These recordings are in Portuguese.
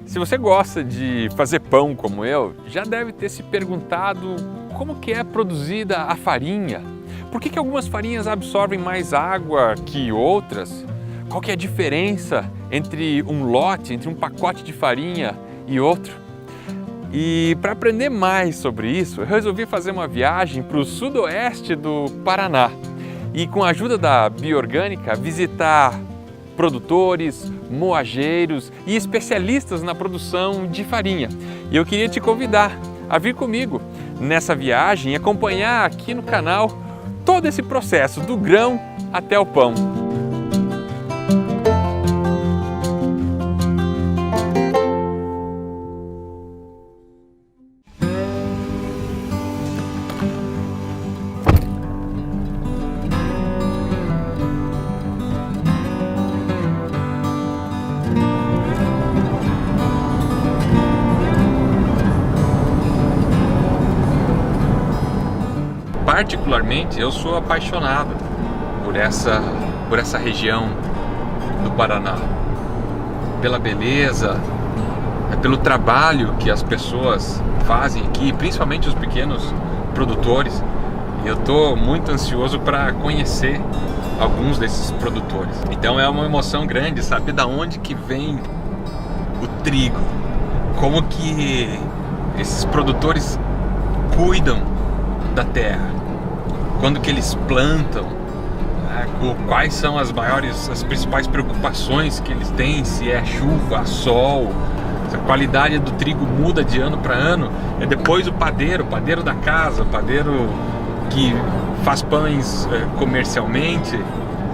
Se você gosta de fazer pão como eu, já deve ter se perguntado como que é produzida a farinha. Por que algumas farinhas absorvem mais água que outras? Qual que é a diferença entre um lote, entre um pacote de farinha e outro? E para aprender mais sobre isso, eu resolvi fazer uma viagem para o sudoeste do Paraná e, com a ajuda da Bioorgânica, visitar produtores, moageiros e especialistas na produção de farinha. E eu queria te convidar a vir comigo nessa viagem e acompanhar aqui no canal todo esse processo do grão até o pão. Particularmente, eu sou apaixonado por essa região do Paraná, pela beleza, pelo trabalho que as pessoas fazem aqui, principalmente os pequenos produtores. E eu estou muito ansioso para conhecer alguns desses produtores. Então é uma emoção grande saber da onde que vem o trigo, como que esses produtores cuidam da terra, quando que eles plantam, né? Quais são as principais preocupações que eles têm, se é chuva, sol, se a qualidade do trigo muda de ano para ano. É depois o padeiro da casa, o padeiro que faz pães comercialmente,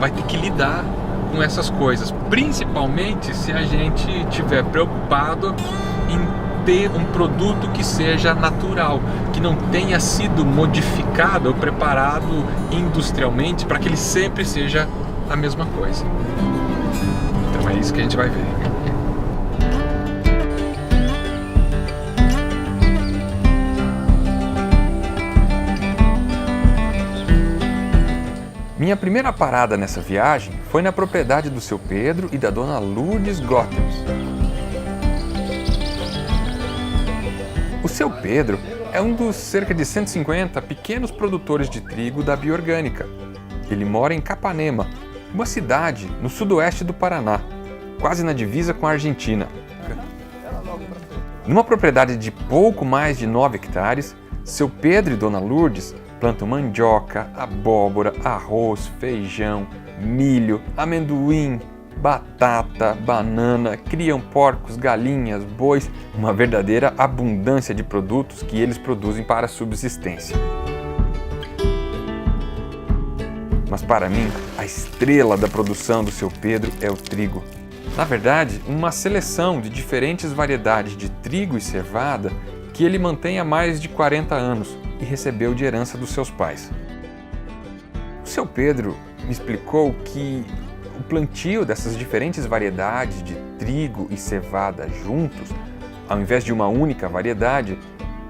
vai ter que lidar com essas coisas, principalmente se a gente estiver preocupado em ter um produto que seja natural, que não tenha sido modificado ou preparado industrialmente para que ele sempre seja a mesma coisa. Então é isso que a gente vai ver. Minha primeira parada nessa viagem foi na propriedade do seu Pedro e da dona Lourdes Gothems. O seu Pedro é um dos cerca de 150 pequenos produtores de trigo da Bioorgânica. Ele mora em Capanema, uma cidade no sudoeste do Paraná, quase na divisa com a Argentina. Numa propriedade de pouco mais de 9 hectares, seu Pedro e dona Lourdes plantam mandioca, abóbora, arroz, feijão, milho, amendoim, batata, banana, criam porcos, galinhas, bois, uma verdadeira abundância de produtos que eles produzem para a subsistência. Mas para mim, a estrela da produção do seu Pedro é o trigo. Na verdade, uma seleção de diferentes variedades de trigo e cevada que ele mantém há mais de 40 anos e recebeu de herança dos seus pais. O seu Pedro me explicou que o plantio dessas diferentes variedades de trigo e cevada juntos, ao invés de uma única variedade,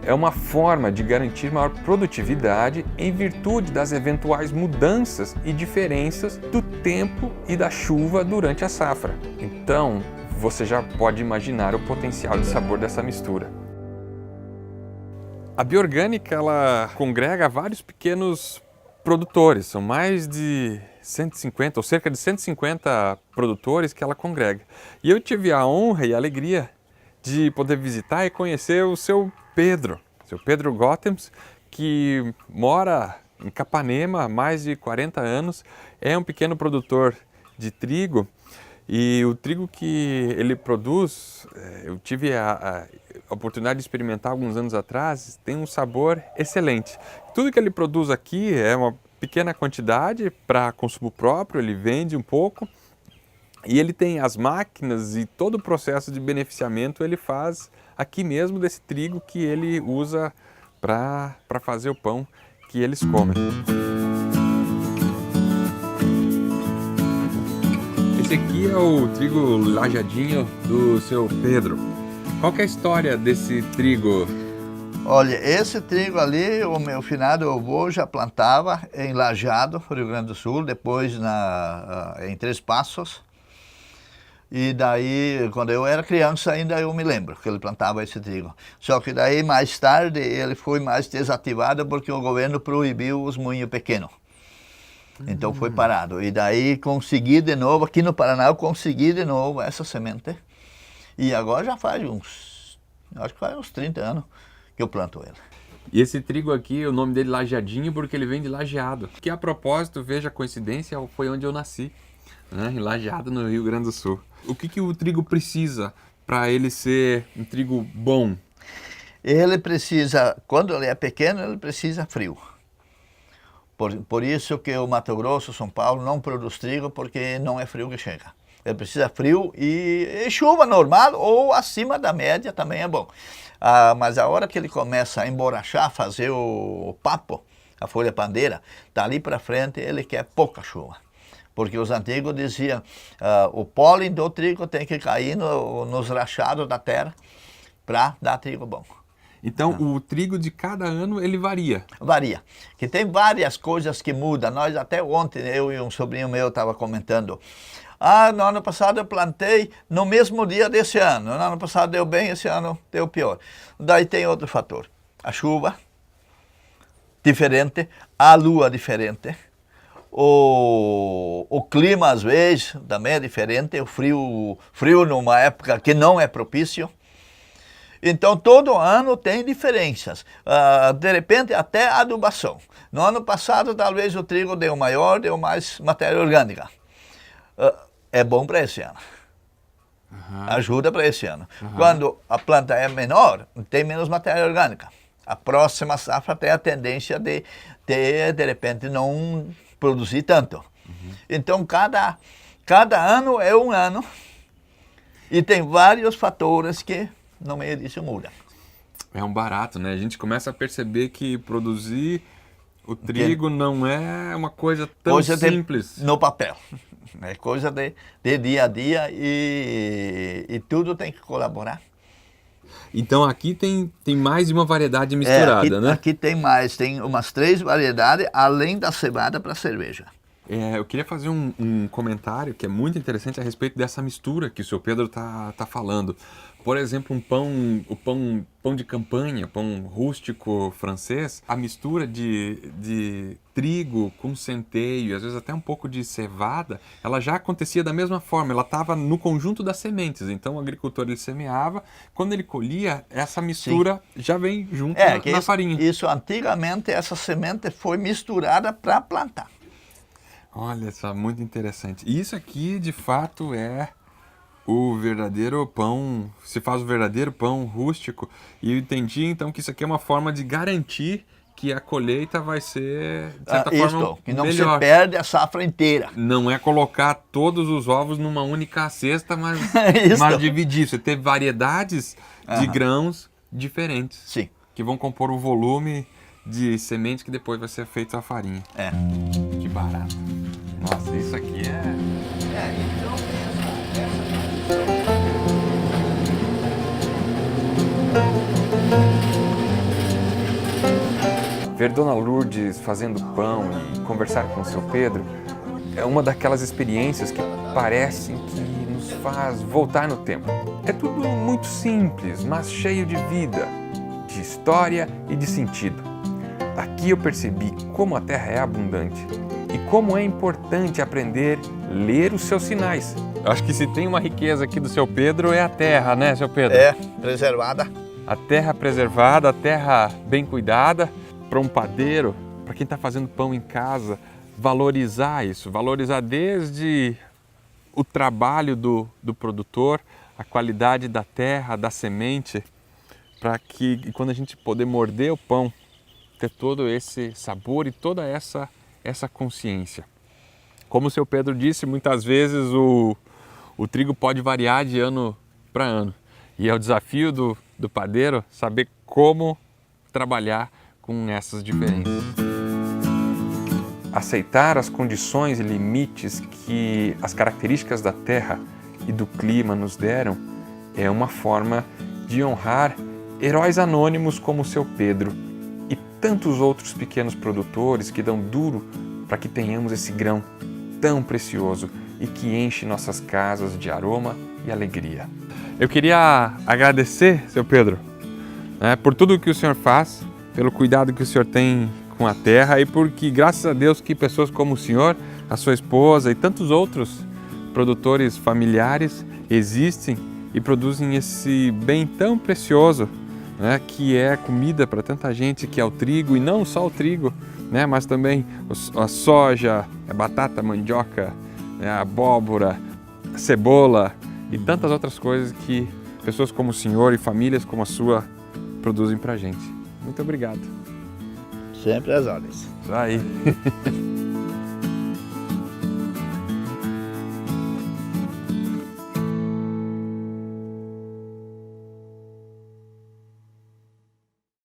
é uma forma de garantir maior produtividade em virtude das eventuais mudanças e diferenças do tempo e da chuva durante a safra. Então, você já pode imaginar o potencial de sabor dessa mistura. A Bioorgânica, ela congrega vários pequenos produtores, são mais de 150 ou cerca de 150 produtores que ela congrega. E eu tive a honra e a alegria de poder visitar e conhecer o seu Pedro Gothems, que mora em Capanema há mais de 40 anos, é um pequeno produtor de trigo. E o trigo que ele produz, eu tive a oportunidade de experimentar alguns anos atrás, tem um sabor excelente. Tudo que ele produz aqui é uma pequena quantidade para consumo próprio, ele vende um pouco e ele tem as máquinas e todo o processo de beneficiamento ele faz aqui mesmo desse trigo que ele usa para fazer o pão que eles comem. Esse aqui é o trigo lajadinho do seu Pedro. Qual que é a história desse trigo? Olha, esse trigo ali, o meu finado avô já plantava em Lajeado, Rio Grande do Sul, depois em Três Passos. E daí, quando eu era criança ainda, eu me lembro que ele plantava esse trigo. Só que daí, mais tarde, ele foi mais desativado porque o governo proibiu os moinhos pequenos. Então foi parado. E daí consegui de novo, aqui no Paraná, eu consegui de novo essa semente. E agora já faz acho que faz uns 30 anos que eu planto ele. E esse trigo aqui, o nome dele é Lajeadinho porque ele vem de Lajeado. Que a propósito, veja a coincidência, foi onde eu nasci, né? Em Lajeado, no Rio Grande do Sul. O que o trigo precisa para ele ser um trigo bom? Ele precisa, quando ele é pequeno, ele precisa frio. Por isso que o Mato Grosso, São Paulo, não produz trigo, porque não é frio que chega. Ele precisa frio e chuva normal ou acima da média também é bom. Mas a hora que ele começa a emborrachar, fazer o papo, a folha pandeira, dali para frente ele quer pouca chuva. Porque os antigos diziam, o pólen do trigo tem que cair nos rachados da terra para dar trigo bom. Então, o trigo de cada ano, ele varia? Varia. Que tem várias coisas que mudam. Nós até ontem, eu e um sobrinho meu estava comentando. No ano passado eu plantei no mesmo dia desse ano. No ano passado deu bem, esse ano deu pior. Daí tem outro fator. A chuva, diferente. A lua, diferente. O clima, às vezes, também é diferente. O frio numa época que não é propício. Então, todo ano tem diferenças. De repente, até a adubação. No ano passado, talvez o trigo deu maior, deu mais matéria orgânica. É bom para esse ano. Ajuda para esse ano. Quando a planta é menor, tem menos matéria orgânica. A próxima safra tem a tendência de repente, não produzir tanto. Então, cada ano é um ano. E tem vários fatores que no meio disso muda. É um barato, né? A gente começa a perceber que produzir o trigo não é uma coisa tão simples. No papel. É coisa de dia a dia e tudo tem que colaborar. Então aqui tem mais de uma variedade misturada, né? Aqui tem mais, tem umas 3 variedades, além da cevada para cerveja. Eu queria fazer um comentário que é muito interessante a respeito dessa mistura que o seu Pedro tá falando. Por exemplo, o pão de campanha, pão rústico francês, a mistura de trigo com centeio, às vezes até um pouco de cevada, ela já acontecia da mesma forma, ela estava no conjunto das sementes. Então o agricultor ele semeava, quando ele colhia, essa mistura já vem junto na farinha. Isso antigamente, essa semente foi misturada para plantar. Olha só, muito interessante. Isso aqui, de fato, é o verdadeiro pão, se faz o verdadeiro pão rústico. E eu entendi, então, que isso aqui é uma forma de garantir que a colheita vai ser, de certa forma, que não melhor. se perde a safra inteira. Não é colocar todos os ovos numa única cesta, mas dividir. Você ter variedades de grãos diferentes. Sim. Que vão compor o volume de semente que depois vai ser feita a farinha. Que barato. Nossa, isso aqui então ver Dona Lourdes fazendo pão e conversar com o seu Pedro é uma daquelas experiências que parecem que nos faz voltar no tempo. É tudo muito simples, mas cheio de vida, de história e de sentido. Aqui eu percebi como a terra é abundante e como é importante aprender a ler os seus sinais. Eu acho que se tem uma riqueza aqui do seu Pedro é a terra, né, seu Pedro? Preservada. A terra preservada, a terra bem cuidada. Para um padeiro, para quem está fazendo pão em casa, valorizar isso, valorizar desde o trabalho do produtor, a qualidade da terra, da semente, para que quando a gente poder morder o pão, ter todo esse sabor e toda essa consciência. Como o seu Pedro disse, muitas vezes o trigo pode variar de ano para ano. E é o desafio do padeiro saber como trabalhar com essas diferenças. Aceitar as condições e limites que as características da terra e do clima nos deram é uma forma de honrar heróis anônimos como o seu Pedro e tantos outros pequenos produtores que dão duro para que tenhamos esse grão tão precioso e que enche nossas casas de aroma e alegria. Eu queria agradecer, seu Pedro, por tudo que o senhor faz, pelo cuidado que o senhor tem com a terra e porque, graças a Deus, que pessoas como o senhor, a sua esposa e tantos outros produtores familiares existem e produzem esse bem tão precioso, que é comida para tanta gente, que é o trigo, e não só o trigo, mas também a soja, a batata, a mandioca, a abóbora, a cebola e tantas outras coisas que pessoas como o senhor e famílias como a sua produzem para a gente. Muito obrigado. Sempre às ordens. Isso aí.